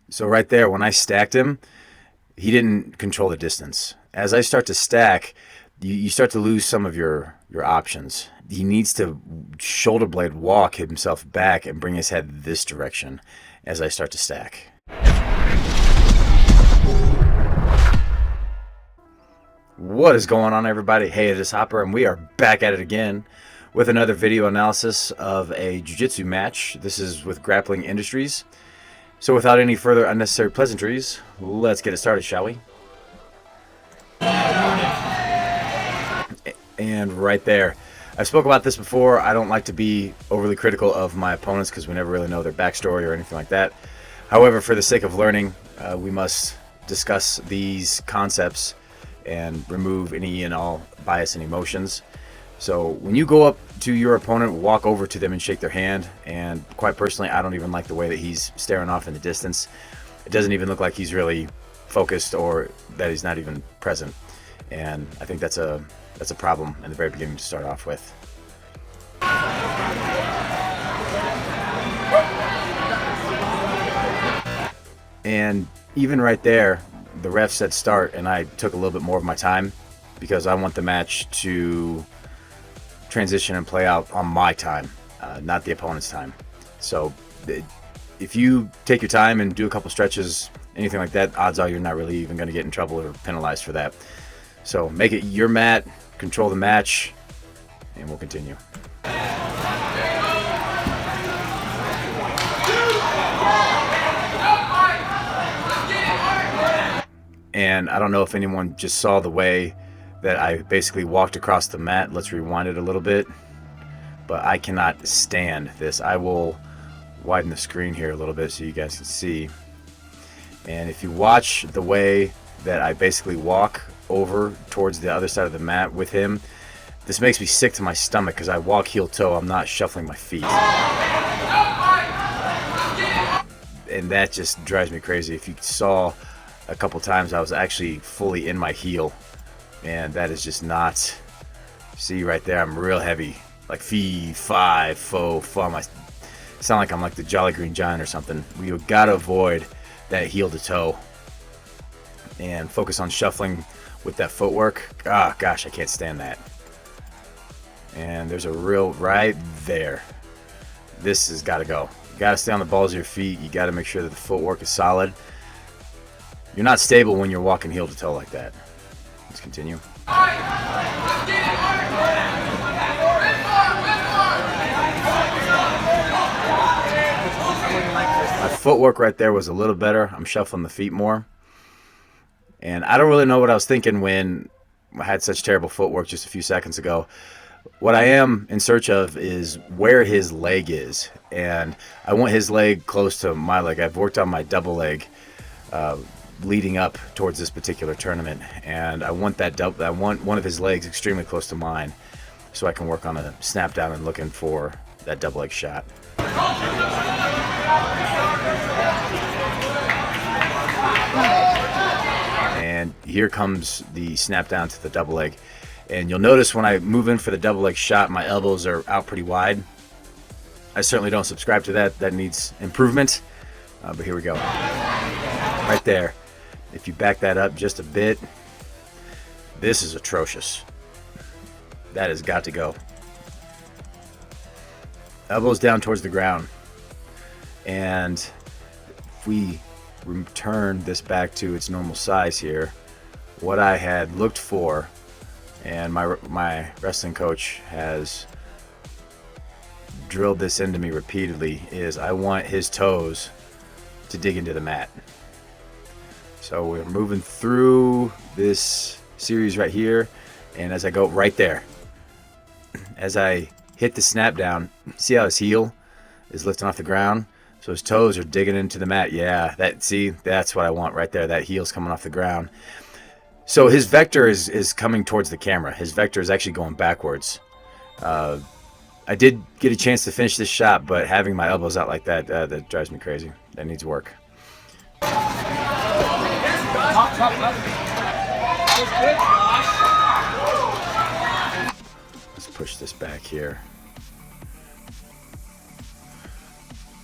So right there, when I stacked him, he didn't control the distance. As I start to stack, you start to lose some of your options. He needs to shoulder blade walk himself back and bring his head this direction as I start to stack. What is going on, everybody? Hey, it is Hopper, and we are back at it again with another video analysis of a jiu-jitsu match. This is with Grappling Industries. So without any further unnecessary pleasantries, let's get it started, shall we? And right there. I've spoke about this before. I don't like to be overly critical of my opponents because we never really know their backstory or anything like that. However, for the sake of learning, we must discuss these concepts and remove any and all bias and emotions. So when you go up to your opponent, walk over to them and shake their hand. And quite personally, I don't even like the way that he's staring off in the distance. It doesn't even look like he's really focused or that he's not even present. And I think that's a problem in the very beginning to start off with. And even right there, the ref said start, and I took a little bit more of my time because I want the match to transition and play out on my time, not the opponent's time. So if you take your time and do a couple stretches, anything like that, odds are you're not really even going to get in trouble or penalized for that. So make it your mat, control the match, and we'll continue. And I don't know if anyone just saw the way that I basically walked across the mat. Let's rewind it a little bit. But I cannot stand this. I will widen the screen here a little bit so you guys can see. And if you watch the way that I basically walk over towards the other side of the mat with him, this makes me sick to my stomach because I walk heel toe. I'm not shuffling my feet. And that just drives me crazy. If you saw a couple times, I was actually fully in my heel. And that is just not... See right there, I'm real heavy. Like fee, fi, fo, fum. I sound like I'm like the Jolly Green Giant or something. You gotta avoid that heel to toe. And focus on shuffling with that footwork. Ah, gosh, I can't stand that. And there's a real... Right there. This has got to go. You got to stay on the balls of your feet. You got to make sure that the footwork is solid. You're not stable when you're walking heel to toe like that. Let's continue. My footwork right there was a little better. I'm shuffling the feet more. And I don't really know what I was thinking when I had such terrible footwork just a few seconds ago. What I am in search of is where his leg is. And I want his leg close to my leg. I've worked on my double leg leading up towards this particular tournament, and I want I want one of his legs extremely close to mine so I can work on a snap down and looking for that double leg shot. And here comes the snap down to the double leg. And you'll notice when I move in for the double leg shot, my elbows are out pretty wide. I certainly don't subscribe to that. That needs improvement. But here we go. Right there. If you back that up just a bit, this is atrocious. That has got to go. Elbows down towards the ground. And if we return this back to its normal size here, what I had looked for, and my wrestling coach has drilled this into me repeatedly, is I want his toes to dig into the mat. So we're moving through this series right here, and as I go right there, as I hit the snap down, see how his heel is lifting off the ground? So his toes are digging into the mat. Yeah, that's what I want right there. That heel's coming off the ground. So his vector is coming towards the camera. His vector is actually going backwards. I did get a chance to finish this shot, but having my elbows out like that, that drives me crazy. That needs work. Let's push this back here.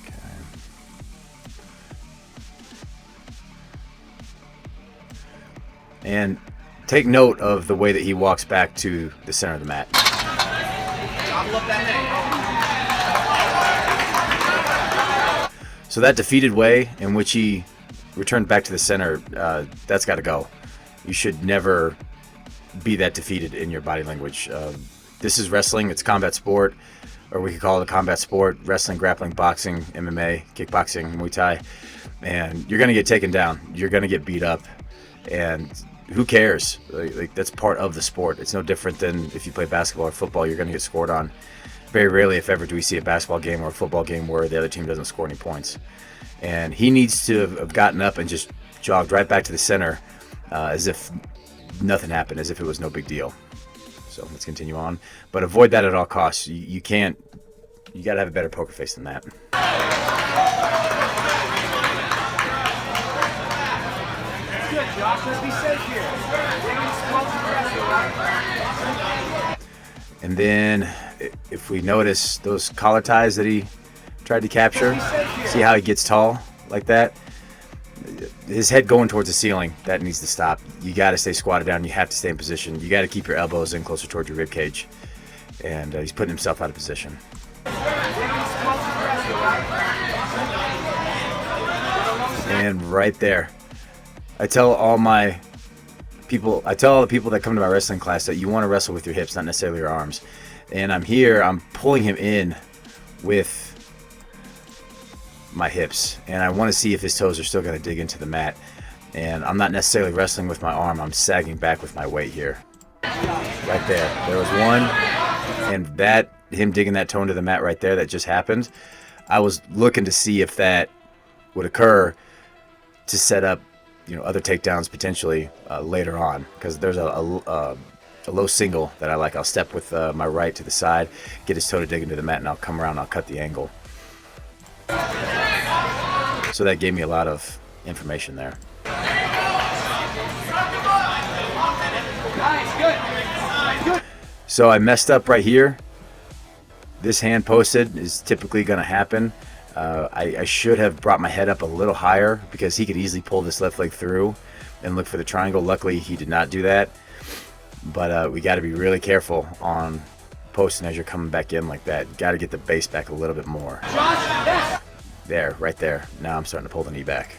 Okay. And take note of the way that he walks back to the center of the mat. So that defeated way in which he returned back to the center, that's got to go. You should never be that defeated in your body language. This is wrestling. It's combat sport, or we could call it a combat sport. Wrestling, grappling, boxing, MMA, kickboxing, Muay Thai. And you're going to get taken down. You're going to get beat up. And who cares? Like that's part of the sport. It's no different than if you play basketball or football, you're going to get scored on. Very rarely, if ever, do we see a basketball game or a football game where the other team doesn't score any points. And he needs to have gotten up and just jogged right back to the center as if nothing happened, as if it was no big deal. So let's continue on. But avoid that at all costs. You can't, you got to have a better poker face than that. Good, Josh. Let's be safe here. And then if we notice those collar ties that he tried to capture, see how he gets tall like that? His head going towards the ceiling, that needs to stop. You got to stay squatted down. You have to stay in position. You got to keep your elbows in closer toward your rib cage. And he's putting himself out of position. And right there, I tell all the people that come to my wrestling class that you want to wrestle with your hips, not necessarily your arms. And I'm pulling him in with my hips, and I want to see if his toes are still going to dig into the mat. And I'm not necessarily wrestling with my arm, I'm sagging back with my weight here. Right there was one, and that, him digging that toe into the mat right there, that just happened. I was looking to see if that would occur to set up, other takedowns potentially later on, because there's a low single that I like. I'll step with my right to the side, get his toe to dig into the mat, and I'll come around and I'll cut the angle. So that gave me a lot of information there. So I messed up right here. This hand posted is typically going to happen. I should have brought my head up a little higher because he could easily pull this left leg through and look for the triangle. Luckily, he did not do that. But we got to be really careful on posting as you're coming back in like that. Got to get the base back a little bit more. There, right there. Now I'm starting to pull the knee back.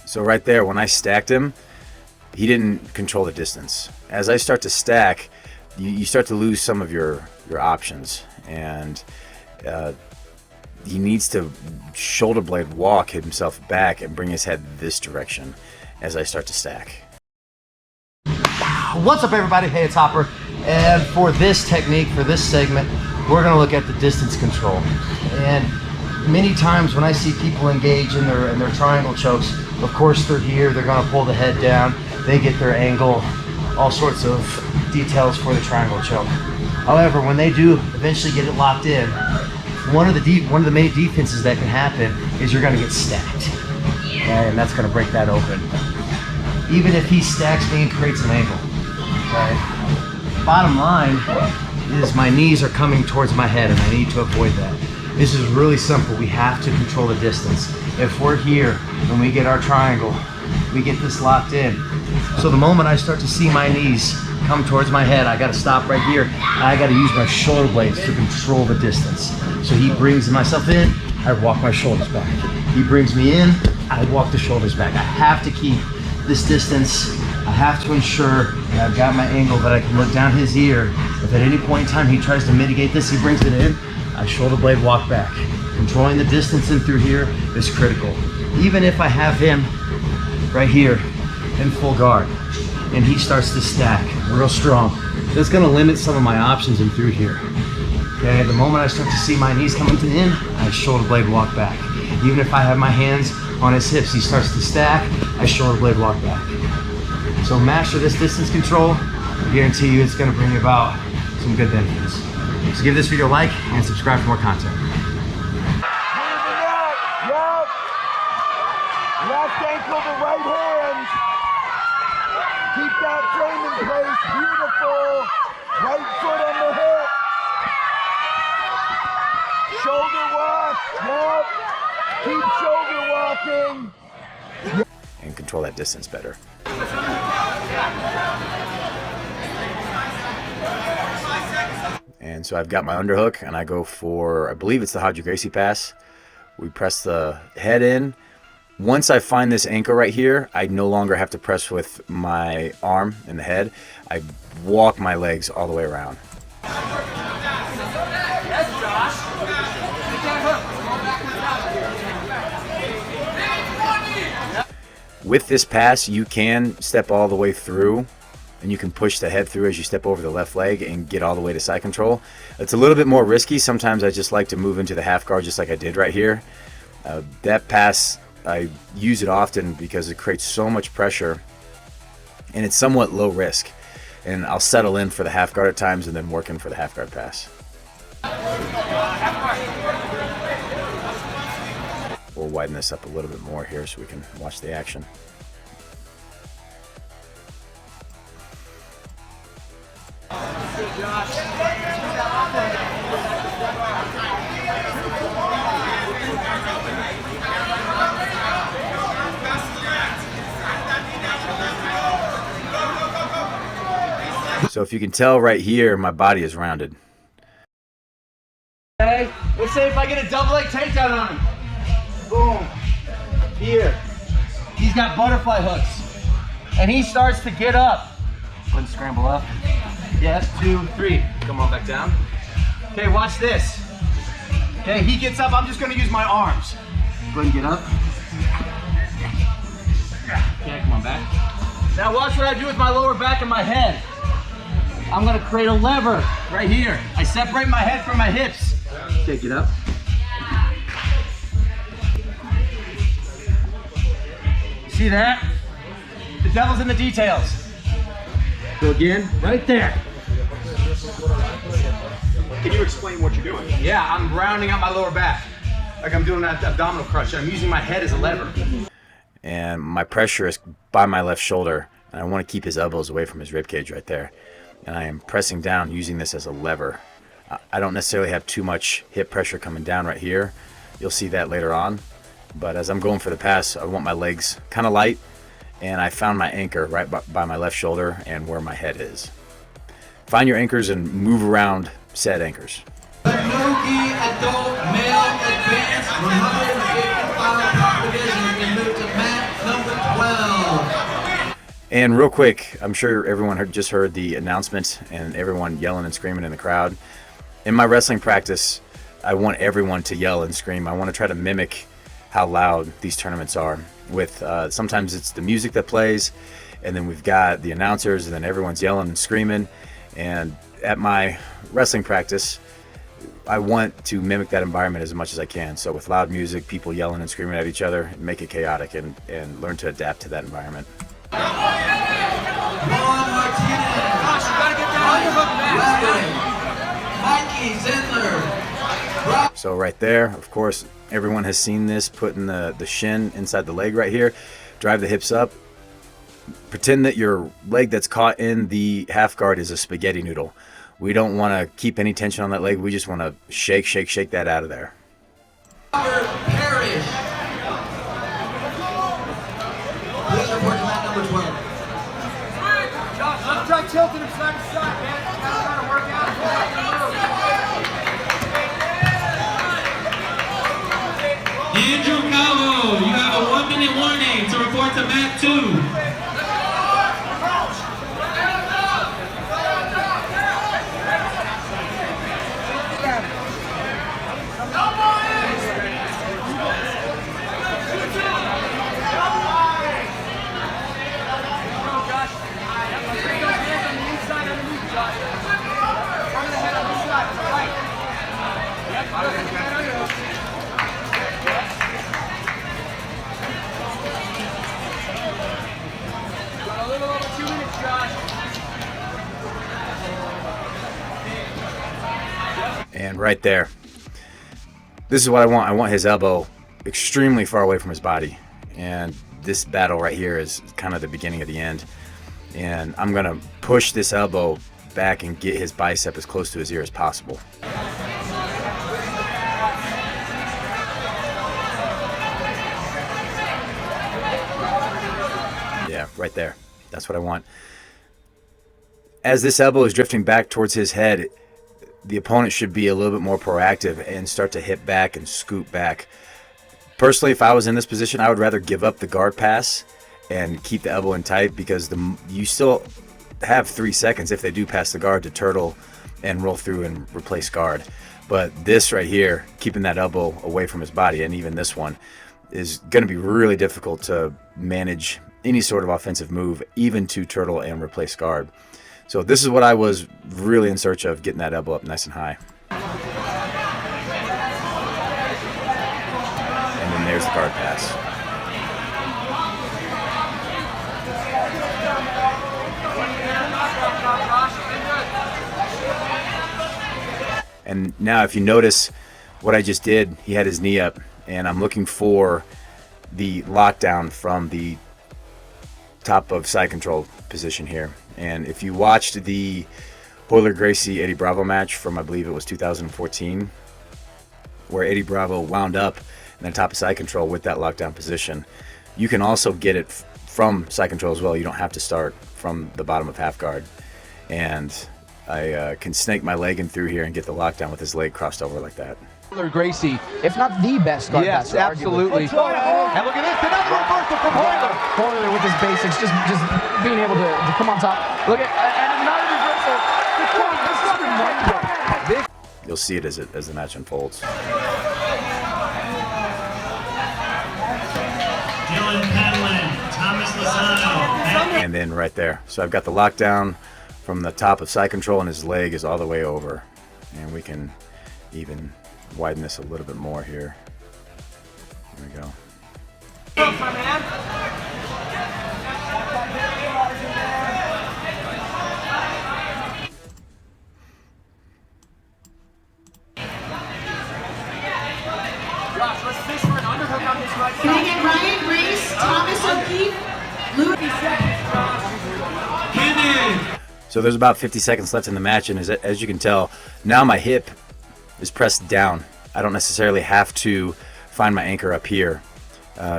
So right there, when I stacked him, he didn't control the distance. As I start to stack, you start to lose some of your options. And he needs to shoulder blade walk himself back and bring his head this direction as I start to stack. What's up, everybody? Hey, it's Hopper, and for this technique, for this segment, we're going to look at the distance control. And many times when I see people engage in their triangle chokes, of course they're here, they're going to pull the head down, they get their angle, all sorts of details for the triangle choke. However, when they do eventually get it locked in, one of the main defenses that can happen is you're going to get stacked, okay? And that's going to break that open. Even if he stacks me and creates an angle. Okay. Bottom line is my knees are coming towards my head and I need to avoid that. This is really simple. We have to control the distance. If we're here and we get our triangle, we get this locked in. So the moment I start to see my knees come towards my head, I got to stop right here. I got to use my shoulder blades to control the distance. So he brings myself in, I walk my shoulders back. He brings me in, I walk the shoulders back. I have to keep this distance. I have to ensure that I've got my angle, that I can look down his ear. If at any point in time he tries to mitigate this, he brings it in, I shoulder blade walk back. Controlling the distance in through here is critical. Even if I have him right here in full guard and he starts to stack real strong, that's gonna limit some of my options in through here. Okay, the moment I start to see my knees coming to the end, I shoulder blade walk back. Even if I have my hands on his hips, he starts to stack, I shoulder blade walk back. So master this distance control. I guarantee you it's going to bring you about some good benefits. So give this video a like and subscribe for more content. Left ankle to right hand. Keep that frame in place. Beautiful. Right foot on the hip. Yep. Keep shoulder walking. and control that distance better. And so I've got my underhook, and I go for, I believe it's the Gracie pass. We press the head in. Once I find this ankle right here, I no longer have to press with my arm and the head. I walk my legs all the way around. With this pass, you can step all the way through, and you can push the head through as you step over the left leg and get all the way to side control. It's a little bit more risky. Sometimes I just like to move into the half guard just like I did right here. That pass, I use it often because it creates so much pressure, and it's somewhat low risk. And I'll settle in for the half guard at times and then work in for the half guard pass. We'll widen this up a little bit more here so we can watch the action. So if you can tell right here, my body is rounded. Okay, let's say if I get a double leg takedown on him. Boom. Here. He's got butterfly hooks. And he starts to get up. Go ahead and scramble up. Yes, 2, 3. Come on back down. Okay, watch this. Okay, he gets up. I'm just going to use my arms. Go ahead and get up. Okay, come on back. Now watch what I do with my lower back and my head. I'm going to create a lever right here. I separate my head from my hips. Okay, get up. See that? The devil's in the details. Go again, right there. Can you explain what you're doing? Yeah, I'm rounding out my lower back. Like I'm doing that abdominal crunch. I'm using my head as a lever. And my pressure is by my left shoulder, and I want to keep his elbows away from his rib cage right there. And I am pressing down using this as a lever. I don't necessarily have too much hip pressure coming down right here. You'll see that later on. But as I'm going for the pass, I want my legs kind of light, and I found my anchor right by my left shoulder and where my head is. Find your anchors and move around said anchors. Nogi adult male advanced 155-pound division. We move to mat number 12. And real quick, I'm sure everyone just heard the announcement and everyone yelling and screaming in the crowd. In my wrestling practice, I want everyone to yell and scream. I want to try to mimic how loud these tournaments are. With sometimes it's the music that plays, and then we've got the announcers, and then everyone's yelling and screaming. And at my wrestling practice, I want to mimic that environment as much as I can. So with loud music, people yelling and screaming at each other, make it chaotic and learn to adapt to that environment. So right there, of course, everyone has seen this, putting the shin inside the leg right here. Drive the hips up. Pretend that your leg that's caught in the half guard is a spaghetti noodle. We don't want to keep any tension on that leg. We just want to shake, shake, shake that out of there. Parrish. Please report to mat number 12. Josh, let's try tilting him side to side, man. Gotta try to work out. Andrew Calvo, you have a 1-minute warning to report to mat 2. And right there, this is what I want. I want his elbow extremely far away from his body. And this battle right here is kind of the beginning of the end. And I'm going to push this elbow back and get his bicep as close to his ear as possible. right there. That's what I want. As this elbow is drifting back towards his head, the opponent should be a little bit more proactive and start to hit back and scoot back. Personally, if I was in this position, I would rather give up the guard pass and keep the elbow in tight, because you still have 3 seconds if they do pass the guard to turtle and roll through and replace guard. But this right here, keeping that elbow away from his body, and even this one, is going to be really difficult to manage any sort of offensive move, even to turtle and replace guard. So this is what I was really in search of, getting that elbow up nice and high. And then there's the guard pass. And now if you notice what I just did, he had his knee up, and I'm looking for the lockdown from the top of side control position here. And if you watched the Gracie Eddie Bravo match from, I believe it was 2014, where Eddie Bravo wound up in the top of side control with that lockdown position, you can also get it from side control as well. You don't have to start from the bottom of half guard. And I can snake my leg in through here and get the lockdown with his leg crossed over like that. Gracie, if not the best guard Yes, passer, absolutely. arguably. And look at this, another reversal from Hoyler. Hoyler with his basics, just being able to come on top. Look at, and another reversal. This is remarkable. You'll see it as the match unfolds. Dylan Penland, Thomas Lozano. And then right there. So I've got the lockdown from the top of side control, and his leg is all the way over. And we can even widen this a little bit more here. There we go. Can I get Ryan, Grace, Thomas O'Keefe, Louis? So there's about 50 seconds left in the match, and as you can tell, now my hip is pressed down. I don't necessarily have to find my anchor up here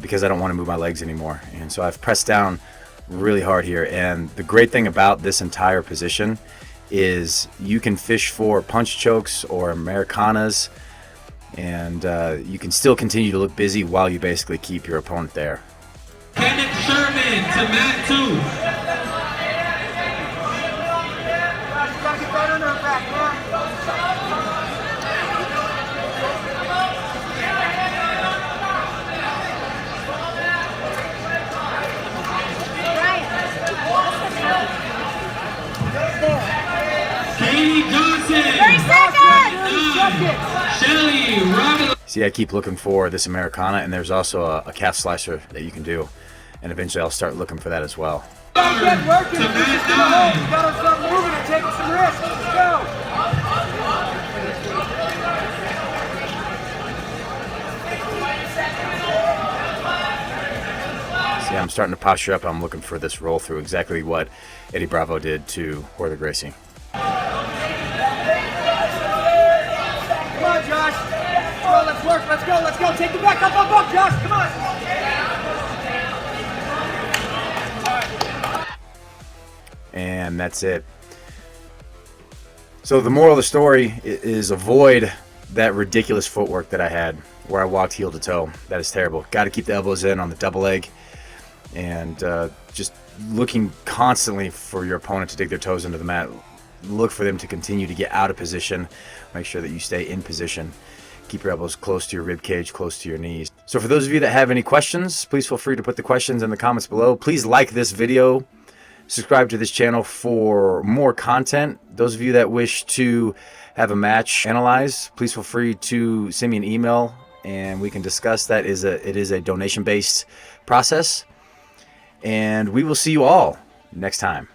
because I don't want to move my legs anymore. And so I've pressed down really hard here. And the great thing about this entire position is you can fish for punch chokes or Americanas, and you can still continue to look busy while you basically keep your opponent there. Kenneth Sherman to mat 2. See, I keep looking for this Americana, and there's also a calf slicer that you can do, and eventually I'll start looking for that as well. Get working. This is gonna hold. You gotta start moving and taking some risks. Let's go. See, I'm starting to posture up. I'm looking for this roll through, exactly what Eddie Bravo did to Gracie. Come on, Josh. Let's work. Let's go. Let's go. Take the back up, Josh. Come on. And that's it. So the moral of the story is avoid that ridiculous footwork that I had where I walked heel to toe. That is terrible. Got to keep the elbows in on the double leg, and just looking constantly for your opponent to dig their toes into the mat. Look for them to continue to get out of position. Make sure that you stay in position. Keep your elbows close to your rib cage, close to your knees. So for those of you that have any questions, please feel free to put the questions in the comments below. Please like this video. Subscribe to this channel for more content. Those of you that wish to have a match analyzed, please feel free to send me an email and we can discuss that. It is a donation-based process. And we will see you all next time.